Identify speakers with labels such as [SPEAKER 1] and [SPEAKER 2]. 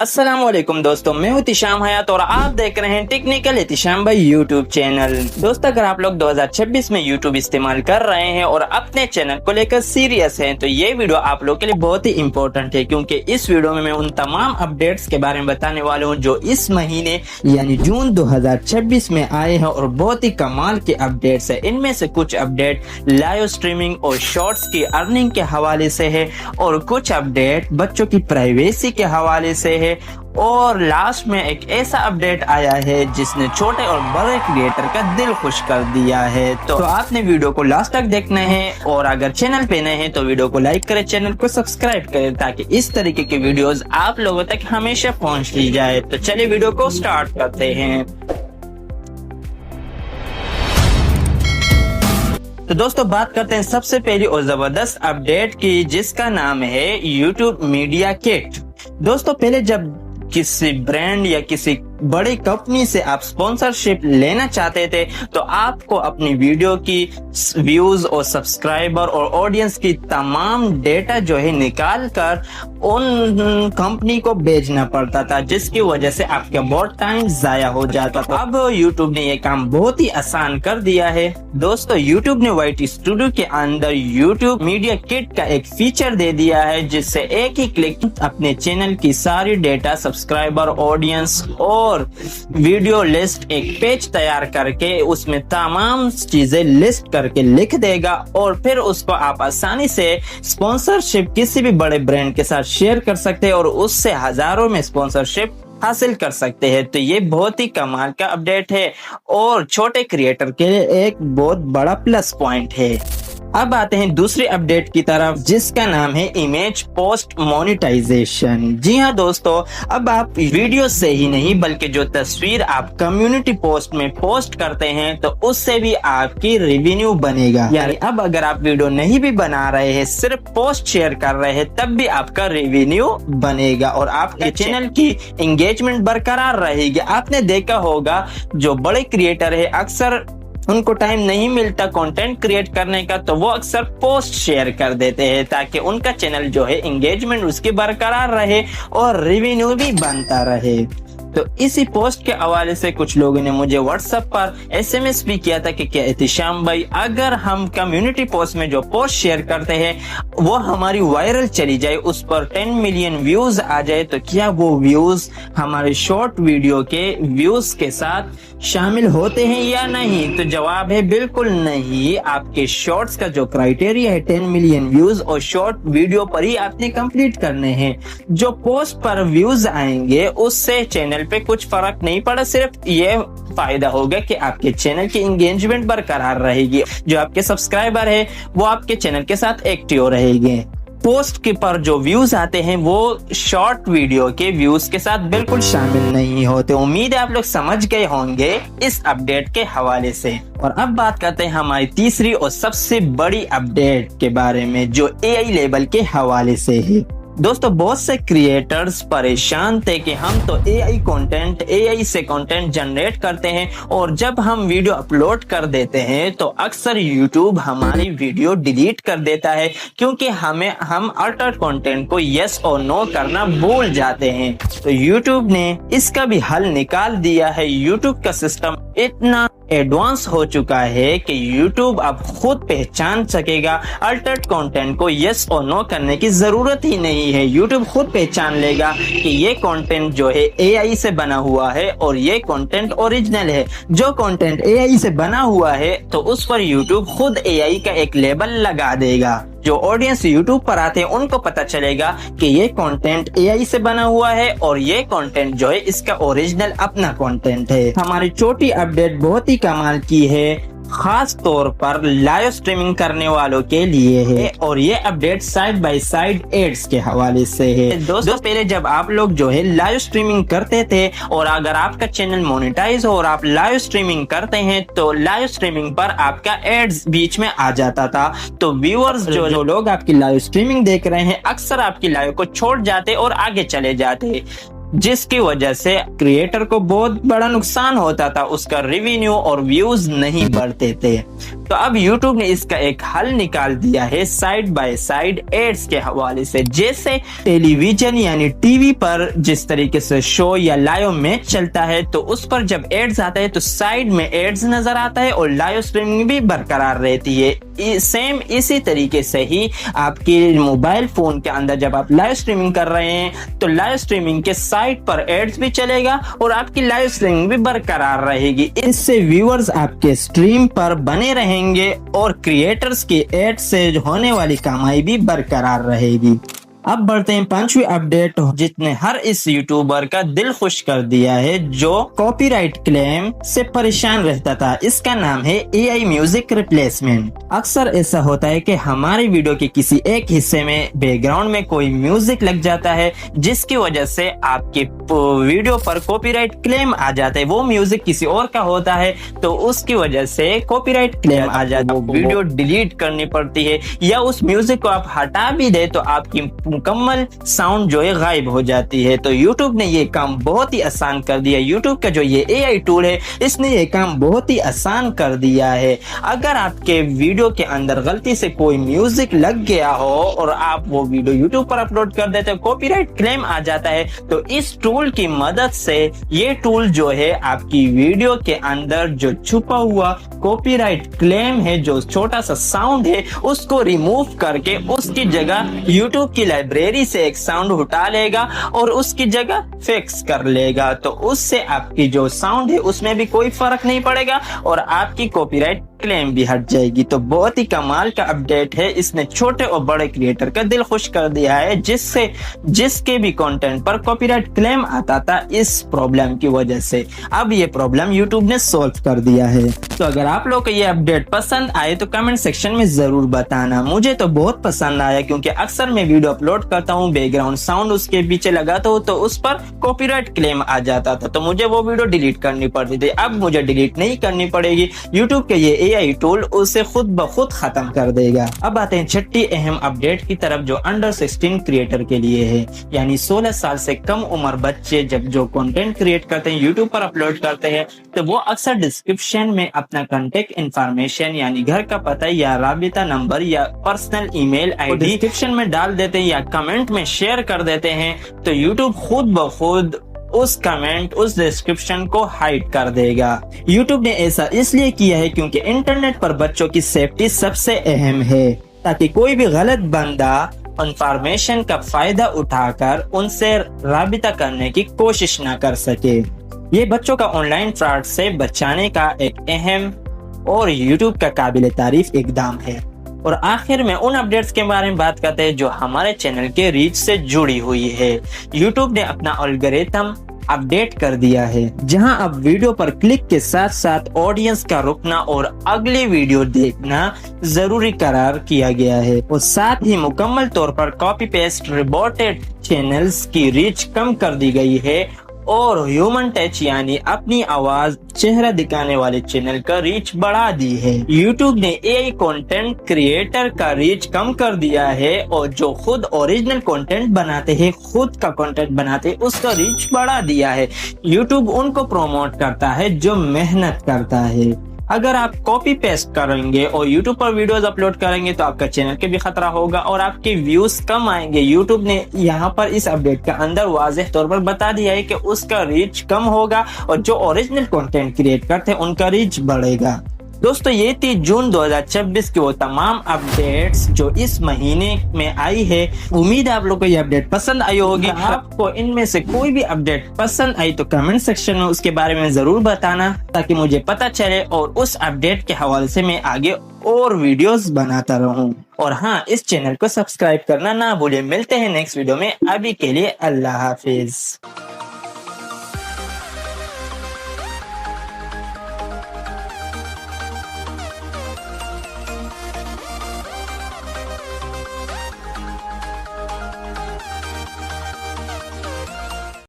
[SPEAKER 1] अस्सलाम वालेकुम दोस्तों, मैं हूं तिशाम हयात और आप देख रहे हैं टेक्निकल इतिशाम भाई यूट्यूब चैनल। दोस्तों, अगर आप लोग 2026 में यूट्यूब इस्तेमाल कर रहे हैं और अपने चैनल को लेकर सीरियस हैं तो ये वीडियो आप लोग के लिए बहुत ही इंपॉर्टेंट है, क्योंकि इस वीडियो में मैं उन तमाम अपडेट्स के बारे में बताने वाला हूं जो इस महीने यानी जून 2026 में आए हैं और बहुत ही कमाल के अपडेट्स है। इनमें से कुछ अपडेट लाइव स्ट्रीमिंग और शॉर्ट्स की अर्निंग के हवाले से है और कुछ अपडेट बच्चों की प्राइवेसी के हवाले से है और लास्ट में एक ऐसा अपडेट आया है जिसने छोटे और बड़े क्रिएटर का दिल खुश कर दिया है। तो आपने वीडियो को लास्ट तक देखना है और अगर चैनल पे नए हैं तो वीडियो को लाइक करें, चैनल को सब्सक्राइब करें ताकि इस तरीके की वीडियोस आप लोगों तक हमेशा पहुंचती जाए। तो चलिए वीडियो को स्टार्ट करते हैं। तो दोस्तों, बात करते हैं सबसे पहली और जबरदस्त अपडेट की, जिसका नाम है YouTube मीडिया किट। दोस्तों, पहले जब किसी ब्रांड या किसी बड़ी कंपनी से आप स्पॉन्सरशिप लेना चाहते थे तो आपको अपनी वीडियो की व्यूज और सब्सक्राइबर और ऑडियंस की तमाम डेटा जो है निकाल कर उन कंपनी को भेजना पड़ता था, जिसकी वजह से आपका बहुत टाइम जाया हो जाता था। अब YouTube ने ये काम बहुत ही आसान कर दिया है। दोस्तों, YouTube ने YT स्टूडियो के अंदर YouTube मीडिया किट का एक फीचर दे दिया है, जिससे एक ही क्लिक अपने चैनल की सारी डेटा, सब्सक्राइबर, ऑडियंस और वीडियो लिस्ट एक पेज तैयार करके उसमें तमाम चीजें लिस्ट करके लिख देगा और फिर उसको आप आसानी से स्पॉन्सरशिप किसी भी बड़े ब्रांड के साथ शेयर कर सकते हैं और उससे हजारों में स्पॉन्सरशिप हासिल कर सकते हैं। तो ये बहुत ही कमाल का अपडेट है और छोटे क्रिएटर के लिए एक बहुत बड़ा प्लस पॉइंट है। अब आते हैं दूसरी अपडेट की तरफ, जिसका नाम है इमेज पोस्ट मोनेटाइजेशन। जी हाँ दोस्तों, अब आप वीडियो से ही नहीं बल्कि जो तस्वीर आप कम्युनिटी पोस्ट में पोस्ट करते हैं तो उससे भी आपकी रेवेन्यू बनेगा। यानी अब अगर आप वीडियो नहीं भी बना रहे हैं, सिर्फ पोस्ट शेयर कर रहे हैं, तब भी आपका रेवेन्यू बनेगा और आपके चैनल की एंगेजमेंट बरकरार रहेगी। आपने देखा होगा जो बड़े क्रिएटर है अक्सर उनको टाइम नहीं मिलता कंटेंट क्रिएट करने का, तो वो अक्सर पोस्ट शेयर कर देते हैं ताकि उनका चैनल जो है एंगेजमेंट उसकी बरकरार रहे और रेवेन्यू भी बनता रहे। तो इसी पोस्ट के हवाले से कुछ लोगों ने मुझे व्हाट्सएप पर SMS भी किया था कि क्या इतिशाम भाई, अगर हम कम्युनिटी पोस्ट में जो पोस्ट शेयर करते हैं वो हमारी वायरल चली जाए, उस पर 10 मिलियन व्यूज आ जाए, तो क्या वो व्यूज हमारे शॉर्ट वीडियो के व्यूज के साथ शामिल होते हैं या नहीं? तो जवाब है बिल्कुल नहीं। आपके शॉर्ट्स का जो क्राइटेरिया है 10 मिलियन व्यूज और शॉर्ट वीडियो पर ही आपने कंप्लीट करने हैं। जो पोस्ट पर व्यूज आएंगे उससे चैनल पे कुछ फर्क नहीं पड़ा, सिर्फ ये फायदा होगा कि आपके चैनल की एंगेजमेंट बरकरार रहेगी, जो आपके सब्सक्राइबर है वो आपके चैनल के साथ एक्टिव रहेंगे। पोस्ट के पर जो व्यूज आते हैं वो शॉर्ट वीडियो के व्यूज के साथ बिल्कुल शामिल नहीं होते। उम्मीद है आप लोग समझ गए होंगे इस अपडेट के हवाले से। और अब बात करते हैं हमारी तीसरी और सबसे बड़ी अपडेट के बारे में, जो AI लेबल के हवाले से है। दोस्तों, बहुत से क्रिएटर्स परेशान थे कि हम तो AI से कंटेंट जनरेट करते हैं और जब हम वीडियो अपलोड कर देते हैं तो अक्सर YouTube हमारी वीडियो डिलीट कर देता है, क्योंकि हम अल्टर्ड कंटेंट को यस और नो करना भूल जाते हैं। तो YouTube ने इसका भी हल निकाल दिया है। YouTube का सिस्टम इतना एडवांस हो चुका है कि YouTube अब खुद पहचान सकेगा। अल्टर्ड कंटेंट को यस और नो करने की जरूरत ही नहीं है। YouTube खुद पहचान लेगा कि ये कंटेंट जो है AI से बना हुआ है और ये कंटेंट ओरिजिनल है। जो कंटेंट AI से बना हुआ है तो उस पर YouTube खुद AI का एक लेबल लगा देगा। जो ऑडियंस YouTube पर आते हैं उनको पता चलेगा कि ये कंटेंट AI से बना हुआ है और ये कंटेंट जो है इसका ओरिजिनल अपना कंटेंट है। हमारी छोटी अपडेट बहुत ही कमाल की है, खास तौर पर लाइव स्ट्रीमिंग करने वालों के लिए है और ये update side by side ads के हवाले से है। दोस्तों, पहले जब आप लोग जो है लाइव स्ट्रीमिंग करते थे और अगर आपका चैनल मोनेटाइज हो और आप लाइव स्ट्रीमिंग करते हैं तो लाइव स्ट्रीमिंग पर आपका एड्स बीच में आ जाता था। तो व्यूअर्स जो लोग आपकी लाइव स्ट्रीमिंग देख रहे हैं अक्सर आपकी लाइव को छोड़ जाते और आगे चले जाते। जिसकी वजह से क्रिएटर को बहुत बड़ा नुकसान होता था, उसका रेवेन्यू और व्यूज नहीं बढ़ते थे। तो अब YouTube ने इसका एक हल निकाल दिया है साइड बाय साइड एड्स के हवाले से। जैसे टेलीविजन यानी टीवी पर जिस तरीके से शो या लाइव मैच चलता है, तो उस पर जब एड्स आता है तो साइड में एड्स नजर आता है और लाइव स्ट्रीमिंग भी बरकरार रहती है। सेम इसी तरीके से ही आपके मोबाइल फोन के अंदर जब आप लाइव स्ट्रीमिंग कर रहे हैं तो लाइव स्ट्रीमिंग के साइड पर एड्स भी चलेगा और आपकी लाइव स्ट्रीमिंग भी बरकरार रहेगी। इससे व्यूअर्स आपके स्ट्रीम पर बने रहेंगे और क्रिएटर्स की एड से होने वाली कमाई भी बरकरार रहेगी। अब बढ़ते हैं 5वीं अपडेट, जिसने हर इस यूट्यूबर का दिल खुश कर दिया है जो कॉपीराइट क्लेम से परेशान रहता था। इसका नाम है AI म्यूजिक रिप्लेसमेंट। अक्सर ऐसा होता है कि हमारी वीडियो के किसी एक हिस्से में बैकग्राउंड में कोई म्यूजिक लग जाता है, जिसकी वजह से आपके वीडियो पर कॉपीराइट क्लेम आ जाता है। वो म्यूजिक किसी और का होता है तो उसकी वजह से कॉपीराइट क्लेम आ जाता है, वीडियो डिलीट करनी पड़ती है, या उस म्यूजिक को आप हटा भी दे तो आपकी मुकम्मल साउंड जो है गायब हो जाती है। तो YouTube ने ये काम बहुत ही आसान कर दिया। YouTube का जो ये AI टूल है, इसने ये काम बहुत ही आसान कर दिया है। अगर आपके वीडियो के अंदर गलती से कोई म्यूजिक लग गया हो और आप वो वीडियो YouTube पर अपलोड कर देते हो, कॉपीराइट क्लेम आ जाता है, तो इस टूल की मदद से ये टूल जो है आपकी वीडियो के अंदर जो छुपा हुआ कॉपीराइट क्लेम है, जो छोटा सा साउंड है, उसको रिमूव करके उसकी जगह YouTube की लाइब्रेरी से एक साउंड उठा लेगा और उसकी जगह फिक्स कर लेगा। तो उससे आपकी जो साउंड है उसमें भी कोई फर्क नहीं पड़ेगा और आपकी कॉपीराइट क्लेम भी हट जाएगी। तो बहुत ही कमाल का अपडेट है। इसने छोटे और बड़े क्रिएटर का दिल खुश कर दिया है, जिसके भी कंटेंट पर कॉपीराइट क्लेम आता था इस प्रॉब्लम की वजह से। अब ये प्रॉब्लम YouTube ने सॉल्व कर दिया है। तो अगर आप लोग को ये अपडेट पसंद आए तो कमेंट सेक्शन में जरूर बताना। मुझे तो बहुत पसंद आया क्योंकि अक्सर मैं वीडियो अपलोड करता हूँ, बैकग्राउंड साउंड उसके पीछे लगाता हूँ तो उस पर कॉपीराइट क्लेम आ जाता था, तो मुझे वो वीडियो डिलीट करनी पड़ती थी। अब मुझे डिलीट नहीं करनी पड़ेगी, YouTube के ये AI टूल उसे खुद ब खुद खत्म कर देगा। अब आते हैं 6ठी अहम अपडेट की तरफ, जो अंडर 16 क्रिएटर के लिए है। यानी 16 साल से कम उम्र बच्चे जब जो कंटेंट क्रिएट करते हैं, यूट्यूब पर अपलोड करते हैं, तो वो अक्सर डिस्क्रिप्शन में अपना कांटेक्ट इंफॉर्मेशन यानी घर का पता या राबिता नंबर या पर्सनल ईमेल आईडी डिस्क्रिप्शन में डाल देते हैं या कमेंट में शेयर कर देते हैं। तो यूट्यूब खुद ब खुद उस कमेंट, उस डिस्क्रिप्शन को हाइड कर देगा। YouTube ने ऐसा इसलिए किया है क्योंकि इंटरनेट पर बच्चों की सेफ्टी सबसे अहम है, ताकि कोई भी गलत बंदा इंफॉर्मेशन का फायदा उठाकर उनसे राबिता करने की कोशिश न कर सके। ये बच्चों का ऑनलाइन फ्रॉड से बचाने का एक अहम और YouTube का काबिल तारीफ इकदाम है। और आखिर में उन अपडेट्स के बारे में बात करते हैं जो हमारे चैनल के रीच से जुड़ी हुई है। YouTube ने अपना एल्गोरिथम अपडेट कर दिया है, जहां अब वीडियो पर क्लिक के साथ साथ ऑडियंस का रुकना और अगली वीडियो देखना जरूरी करार किया गया है। और साथ ही मुकम्मल तौर पर कॉपी पेस्ट रिपोर्टेड चैनल्स की रीच कम कर दी गई है और ह्यूमन टच यानी अपनी आवाज चेहरा दिखाने वाले चैनल का रीच बढ़ा दी है। YouTube ने AI कंटेंट क्रिएटर का रीच कम कर दिया है और जो खुद ओरिजिनल कंटेंट बनाते हैं, खुद का कंटेंट बनाते हैं, उसका रीच बढ़ा दिया है। YouTube उनको प्रमोट करता है जो मेहनत करता है। अगर आप कॉपी पेस्ट करेंगे और YouTube पर वीडियोस अपलोड करेंगे तो आपका चैनल के भी खतरा होगा और आपके व्यूज कम आएंगे। YouTube ने यहाँ पर इस अपडेट के अंदर वाज़ेह तौर पर बता दिया है कि उसका रीच कम होगा और जो ओरिजिनल कंटेंट क्रिएट करते हैं उनका रीच बढ़ेगा। दोस्तों, ये थी जून 2026 की वो तमाम अपडेट्स जो इस महीने में आई है। उम्मीद है आप लोग को ये अपडेट पसंद आई होगी। आपको इनमें से कोई भी अपडेट पसंद आई तो कमेंट सेक्शन में उसके बारे में जरूर बताना, ताकि मुझे पता चले और उस अपडेट के हवाले से मैं आगे और वीडियोस बनाता रहूं। और हाँ, इस चैनल को सब्सक्राइब करना ना भूलें। मिलते हैं नेक्स्ट वीडियो में। अभी के लिए अल्लाह हाफिज।